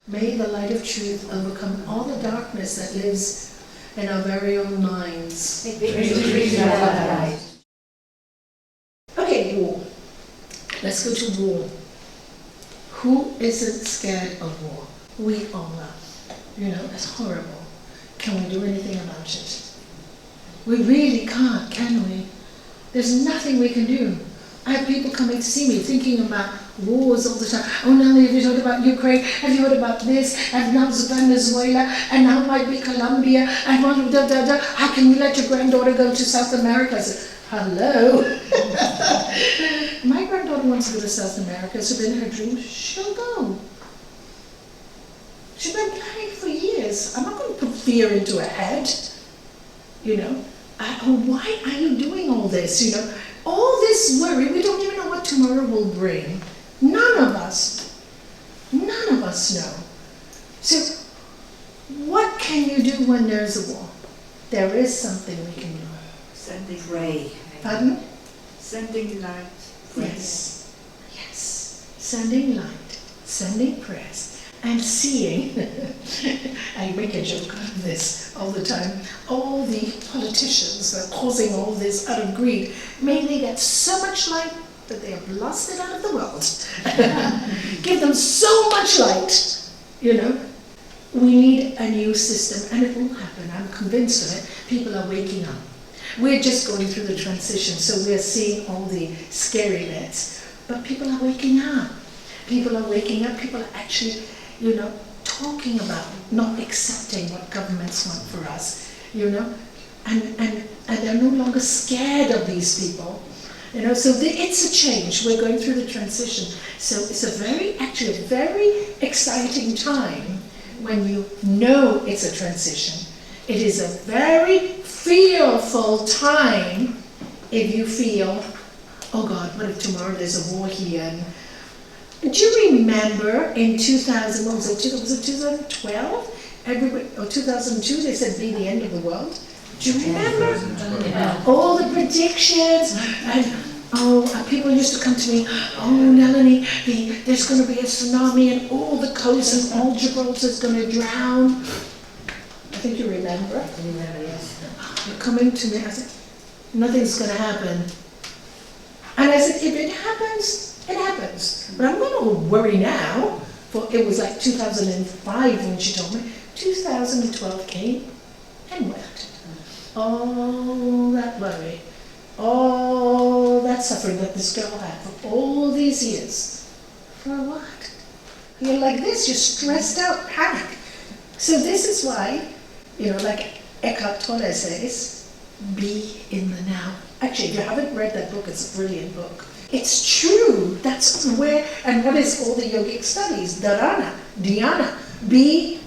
May the light of truth overcome all the darkness that lives in our very own minds. Okay, war. Let's go to war. Who isn't scared of war? We all are. You know, it's horrible. Can we do anything about it? We really can't, can we? There's nothing we can do. I have people coming to see me thinking about wars all the time. Oh, Nalanie, have you heard about Ukraine? Have you heard about this? And now it's Venezuela, and now it might be Colombia, and how can you let your granddaughter go to South America? I said, hello? My granddaughter wants to go to South America, so in her dream, she'll go. She's been planning for years. I'm not going to put fear into her head. You know, why are you doing all this? You know, all this worry, we don't even know what tomorrow will bring. None of us know. So, what can you do when there's a war? There is something we can do. Sending ray. Pardon? Sending light. Yes. Sending light, sending prayers, and seeing. I make a joke out of this all the time. All the politicians that are causing all this out of greed, may they get so much light that they are blasted out of the world. Give them so much light, you know. We need a new system, and it will happen. I'm convinced of it. People are waking up. We're just going through the transition, so we're seeing all the scary bits. But people are waking up. People are waking up. People are actually, you know, talking about not accepting what governments want for us, you know, and they're no longer scared of these people, you know. So it's a change. We're going through the transition. So it's a very exciting time when you know it's a transition. It is a very fearful time if you feel, oh God, what if tomorrow there's a war here? And do you remember in 2000, what was it 2012? Or 2002, they said be the end of the world. Do you remember? Yeah. All the predictions, and people used to come to me, oh Nalanie, there's going to be a tsunami and all the coasts and all Gibraltar's going to drown. I think you remember. Yes. You're coming to me, I said, nothing's going to happen. And I said, if it happens, it happens. But I'm not going to worry now, for it was like 2005 when she told me. 2012 came and went. All that worry, all that suffering that this girl had for all these years. For what? You're like this, you're stressed out, panic. So this is why, you know, like Eckhart Tolle says, be in the now. Actually, if you haven't read that book, it's a brilliant book. It's true. That's where, and what is all the yogic studies? Dharana, dhyana. Be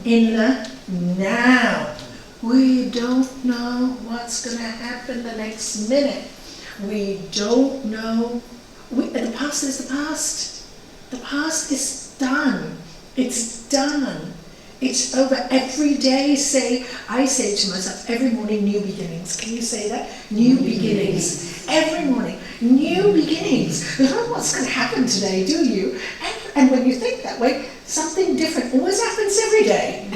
in the now. We don't know what's going to happen the next minute. We don't know. The past is the past. The past is done. It's done. It's over. Every day I say to myself, every morning, new beginnings. Can you say that? New beginnings. Every morning, new beginnings. You don't know what's going to happen today, do you? And when you think that way, something different always happens every day.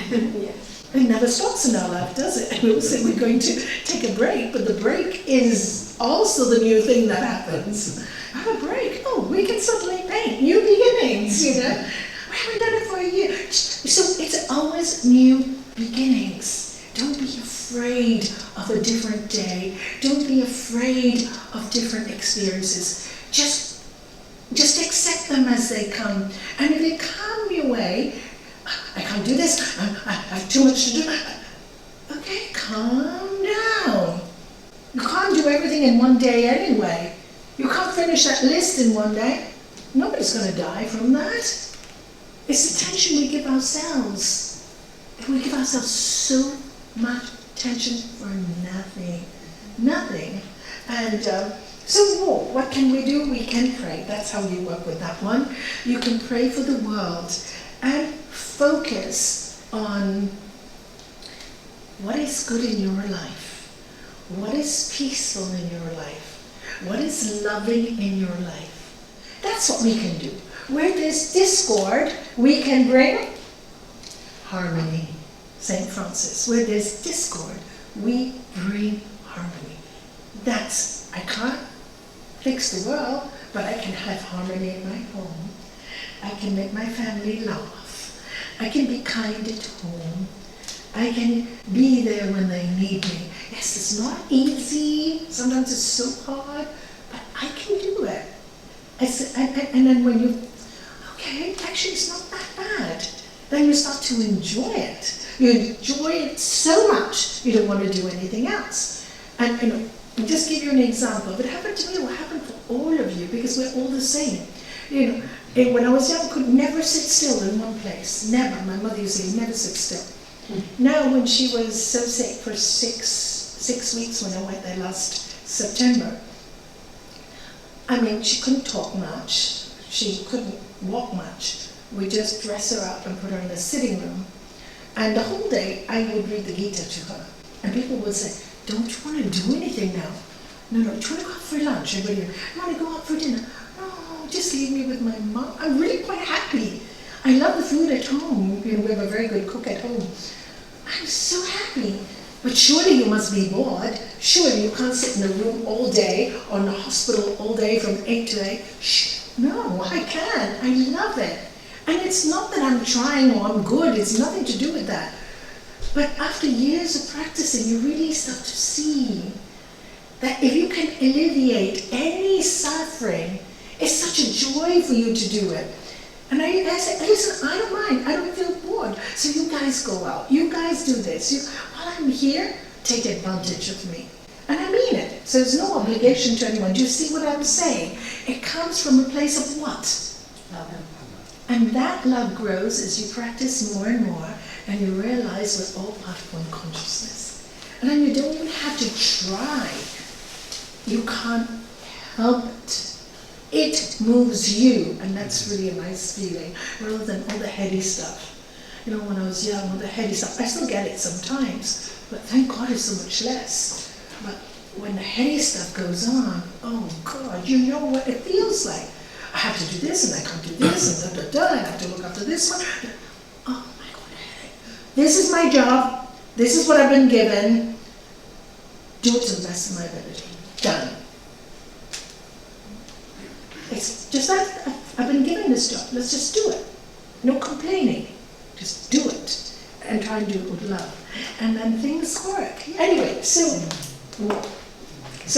Yes. It never stops in our life, does it? And we'll say we're going to take a break, but the break is also the new thing that happens. Have a break. Oh, we can suddenly paint. New beginnings, you know. We haven't done it for a year. So it's always new beginnings. Don't be afraid of a different day. Don't be afraid of different experiences. Just accept them as they come. And if they come your way, I can't do this, I have too much to do. Okay, calm down. You can't do everything in one day anyway. You can't finish that list in one day. Nobody's going to die from that. It's the tension we give ourselves. We give ourselves so much tension for nothing. Nothing. And so what can we do? We can pray. That's how you work with that one. You can pray for the world and focus on what is good in your life. What is peaceful in your life? What is loving in your life? That's what we can do. Where there's discord, we can bring harmony. St. Francis, where there's discord, we bring harmony. I can't fix the world, but I can have harmony in my home. I can make my family laugh. I can be kind at home. I can be there when they need me. Yes, it's not easy. Sometimes it's so hard, but I can do it. And then when you, okay, actually it's not that bad. Then you start to enjoy it. You enjoy it so much, you don't want to do anything else. And I'll just give you an example. If it happened to me, it will happen for all of you, because we're all the same. When I was young, I could never sit still in one place. Never. My mother used to say, never sit still. Now, when she was so sick for six weeks, when I went there last September, she couldn't talk much. She couldn't walk much. We just dress her up and put her in the sitting room. And the whole day, I would read the Gita to her. And people would say, don't you want to do anything now? No, do you want to go out for lunch? Everybody, you want to go out for dinner? No, just leave me with my mom. I'm really quite happy. I love the food at home. We have a very good cook at home. I'm so happy. But surely you must be bored. Surely you can't sit in a room all day, or in the hospital all day from 8 to 8. No, I can. I love it. And it's not that I'm trying or I'm good. It's nothing to do with that. But after years of practicing, you really start to see that if you can alleviate any suffering, it's such a joy for you to do it. And I say, listen, I don't mind. I don't feel bored. So you guys go out. You guys do this. While I'm here, take advantage of me. And I mean it. So there's no obligation to anyone. Do you see what I'm saying? It comes from a place of what? Love. And that love grows as you practice more and more, and you realize we're all part of one consciousness. And then you don't even have to try. You can't help it. It moves you, and that's really a nice feeling, rather than all the heady stuff. When I was young, all the heady stuff, I still get it sometimes, but thank God it's so much less. But when the heady stuff goes on, oh God, you know what it feels like. I have to do this, and I can't do this, and I have to look after this one. Oh my God, this is my job. This is what I've been given. Do it to the best of my ability. Done. It's just that I've been given this job. Let's just do it. No complaining. Just do it. And try and do it with love. And then things work. Anyway, so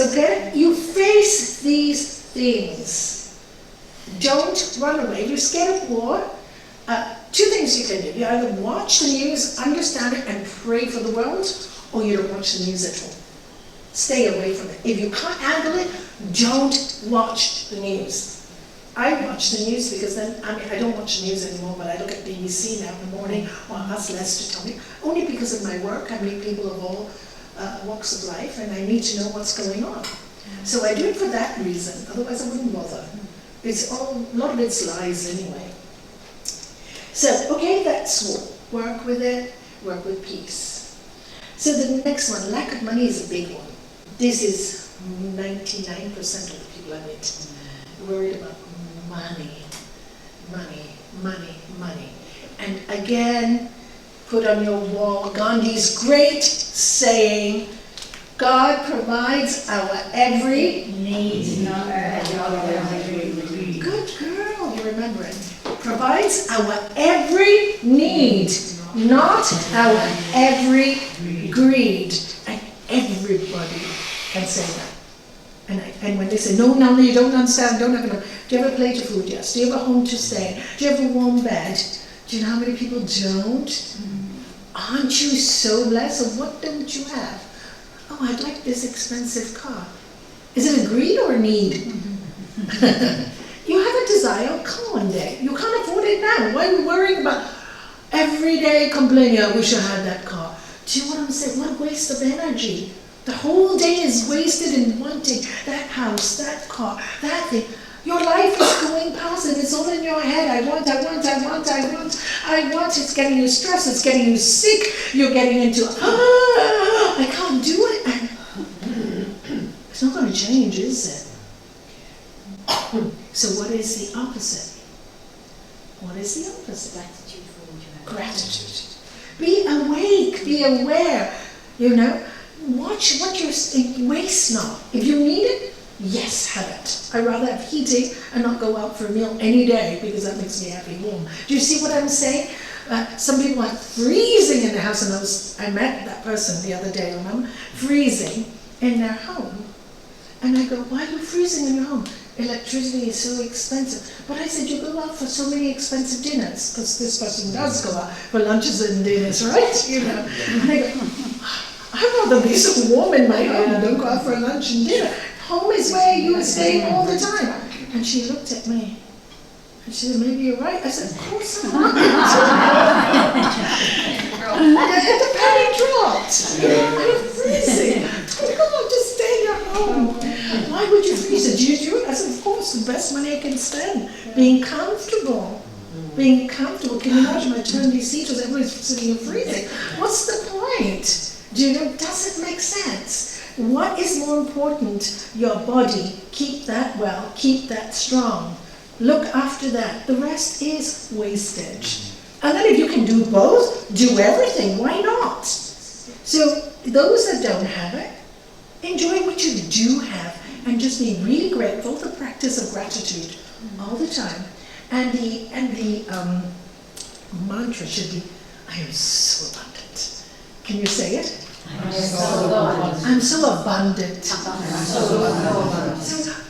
then you face these things. Don't run away. If you're scared of war, two things you can do. You either watch the news, understand it, and pray for the world, or you don't watch the news at all. Stay away from it. If you can't handle it, don't watch the news. I watch the news because then, I don't watch the news anymore, but I look at BBC now in the morning, or ask Les to tell me, only because of my work. I meet people of all walks of life, and I need to know what's going on. So I do it for that reason, otherwise I wouldn't bother. A lot of it's lies anyway. So, okay, that's war. Work with it, work with peace. So the next one, lack of money is a big one. This is 99% of the people I meet. Worried about money. And again, put on your wall Gandhi's great saying, God provides our every need. Good girl, you remember it. Provides our every need, not our every greed. And everybody can say that. And when they say, no, Nalanie, you don't understand, don't have enough. Do you have a plate of food? Yes. Do you have a home to stay? Do you have a warm bed? Do you know how many people don't? Aren't you so blessed? And what don't you have? Oh, I'd like this expensive car. Is it a greed or a need? You have a desire, come one day. You can't afford it now. Why are you worrying about every day complaining, I wish I had that car? Do you know what I'm saying? What a waste of energy. The whole day is wasted in wanting that house, that car, that thing. Your life is going past and it's all in your head. I want. It's getting you stressed. It's getting you sick. You're getting into, I can't do it. And it's not going to change, is it? So what is the opposite? What is the opposite? Gratitude for what you have. Gratitude. Be awake, be aware, you know. Watch what you waste not. If you need it, yes, have it. I'd rather have heating and not go out for a meal any day because that makes me happy warm. Do you see what I'm saying? Some people are freezing in their house, and I met that person the other day, remember? Freezing in their home. And I go, why are you freezing in your home? Electricity is so expensive. But I said, you go out for so many expensive dinners, because this person does go out for lunches and dinners, right? You know. And I go, I'd rather be so warm in my home and don't go out for lunch and dinner. Home is where you are staying all the time. And she looked at me. And she said, maybe you're right. I said, of course I'm right. And the penny dropped. I'm freezing. Oh, just stay in your home. Why would you freeze? Do you do it? I said, of course, the best money I can spend. Being comfortable. Being comfortable. Can you imagine my turn these seats? Everybody's sitting and freezing. What's the point? Do you know, does it make sense? What is more important? Your body. Keep that well, keep that strong. Look after that. The rest is wastage. And then if you can do both, do everything. Why not? So those that don't have it, enjoy what you do have and just be really grateful. The practice of gratitude all the time. And the mantra should be, I am so abundant. Can you say it? I'm so abundant. So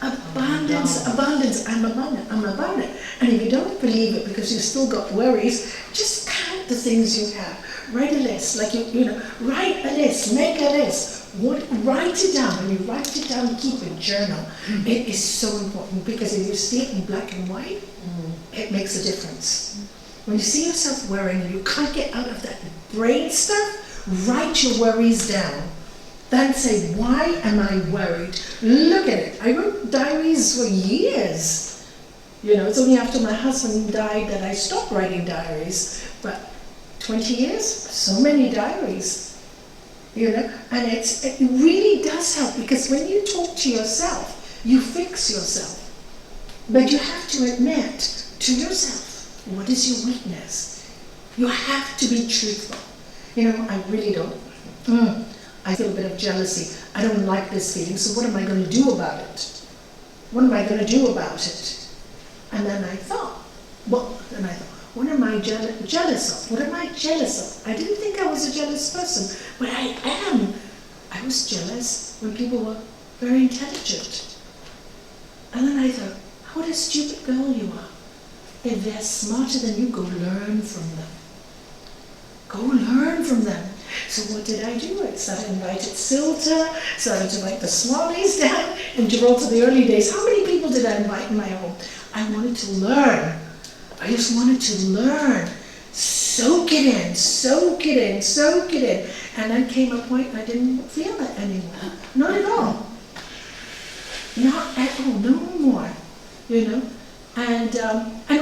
abundance, I'm abundant. And if you don't believe it because you've still got worries, just count the things you have. Write a list, like you know, write a list, make a list. Write it down. When you write it down, keep a journal. It is so important because if you see it in black and white, it makes a difference. When you see yourself worrying and you can't get out of that brain stuff, write your worries down. Then say, why am I worried? Look at it. I wrote diaries for years. You know, it's only after my husband died that I stopped writing diaries. But 20 years, so many diaries. You know, and it really does help because when you talk to yourself, you fix yourself. But you have to admit to yourself, what is your weakness? You have to be truthful. You know, I really don't. I feel a bit of jealousy. I don't like this feeling, so what am I going to do about it? What am I going to do about it? And then I thought, what am I jealous of? What am I jealous of? I didn't think I was a jealous person, but I am. I was jealous when people were very intelligent. And then I thought, what a stupid girl you are. If they're smarter than you, go learn from them. Go learn from them. So what did I do? I started invited Silta, started to invite the Smallies down in Gibraltar the early days. How many people did I invite in my home? I wanted to learn. I just wanted to learn. Soak it in, soak it in, soak it in. And then came a point I didn't feel that anymore. Not at all. Not at all, no more. You know? And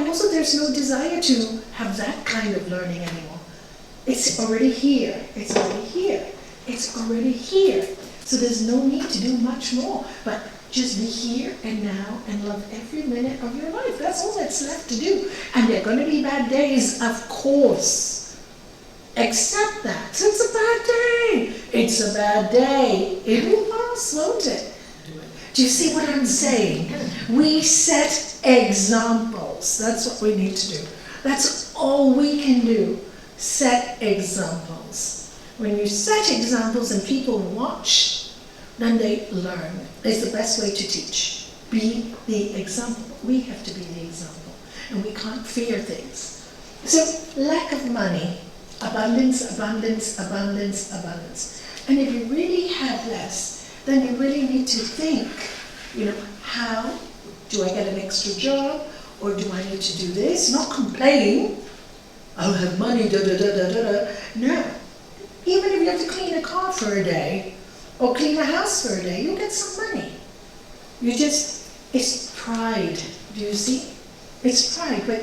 also there's no desire to have that kind of learning anymore. It's already here. It's already here. It's already here. So there's no need to do much more. But just be here and now and love every minute of your life. That's all that's left to do. And there are going to be bad days, of course. Accept that. So it's a bad day. It's a bad day. It will pass, won't it? Do you see what I'm saying? We set examples. That's what we need to do. That's all we can do. Set examples. When you set examples and people watch, then they learn. It's the best way to teach. Be the example. We have to be the example. And we can't fear things. So, lack of money, abundance, abundance, abundance, abundance. And if you really have less, then you really need to think, you know, how do I get an extra job? Or do I need to do this? Not complain. I'll have money, da da da da da da. No. Even if you have to clean a car for a day, or clean a house for a day, you'll get some money. It's pride. Do you see? It's pride. But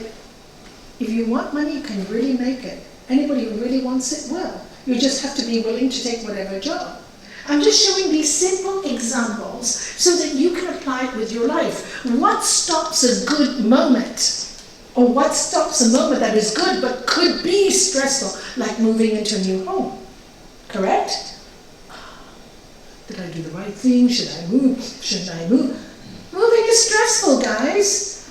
if you want money, you can really make it. Anybody who really wants it will. You just have to be willing to take whatever job. I'm just showing these simple examples so that you can apply it with your life. What stops a good moment? Or what stops a moment that is good but could be stressful, like moving into a new home. Correct? Did I do the right thing? Should I move? Shouldn't I move? Moving is stressful, guys.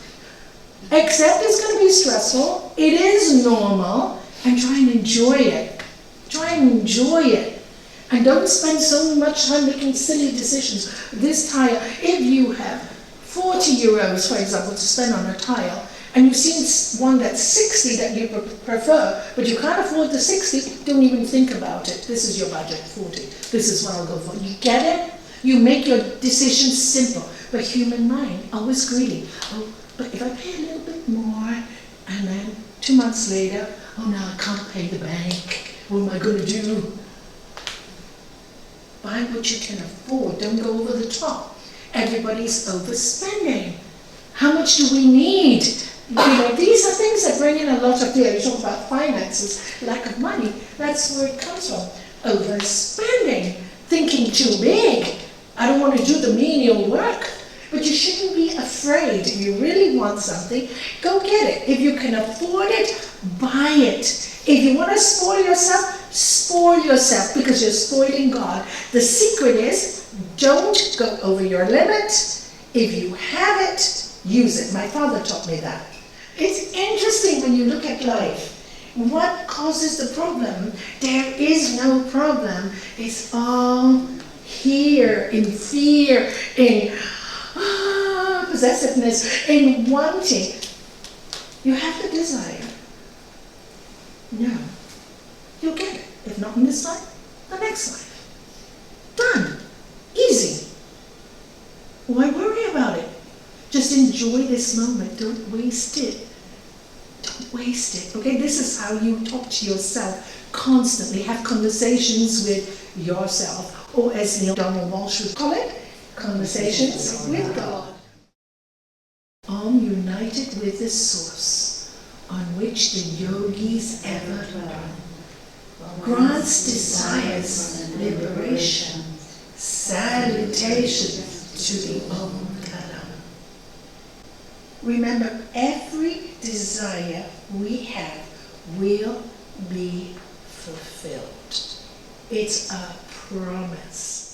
Accept it's going to be stressful. It is normal. And try and enjoy it. Try and enjoy it. And don't spend so much time making silly decisions. This tile, if you have 40 euros, for example, to spend on a tile, and you've seen one that's 60 that you prefer, but you can't afford the 60, don't even think about it. This is your budget, 40. This is what I'll go for. You get it? You make your decisions simple. But human mind, always greedy. Oh, but if I pay a little bit more, and then 2 months later, oh no, I can't pay the bank. What am I going to do? Buy what you can afford. Don't go over the top. Everybody's overspending. How much do we need? You know, these are things that bring in a lot of fear. You talk about finances, lack of money. That's where it comes from. Overspending, thinking too big. I don't want to do the menial work. But you shouldn't be afraid. If you really want something, go get it. If you can afford it, buy it. If you want to spoil yourself because you're spoiling God. The secret is, don't go over your limit. If you have it, use it. My father taught me that. It's interesting when you look at life. What causes the problem? There is no problem. It's all here in fear, in possessiveness, in wanting. You have the desire. No. You'll get it. If not in this life, the next life. Done. Easy. Why worry about it? Just enjoy this moment. Don't waste it. Don't waste it. Okay, this is how you talk to yourself constantly. Have conversations with yourself. Or as Neil Donald Walsh would call it, conversations with God. United with the source on which the yogis ever learn. Grants desires liberation. Salutations to the Om Kalam. Remember, every desire we have will be fulfilled. It's a promise.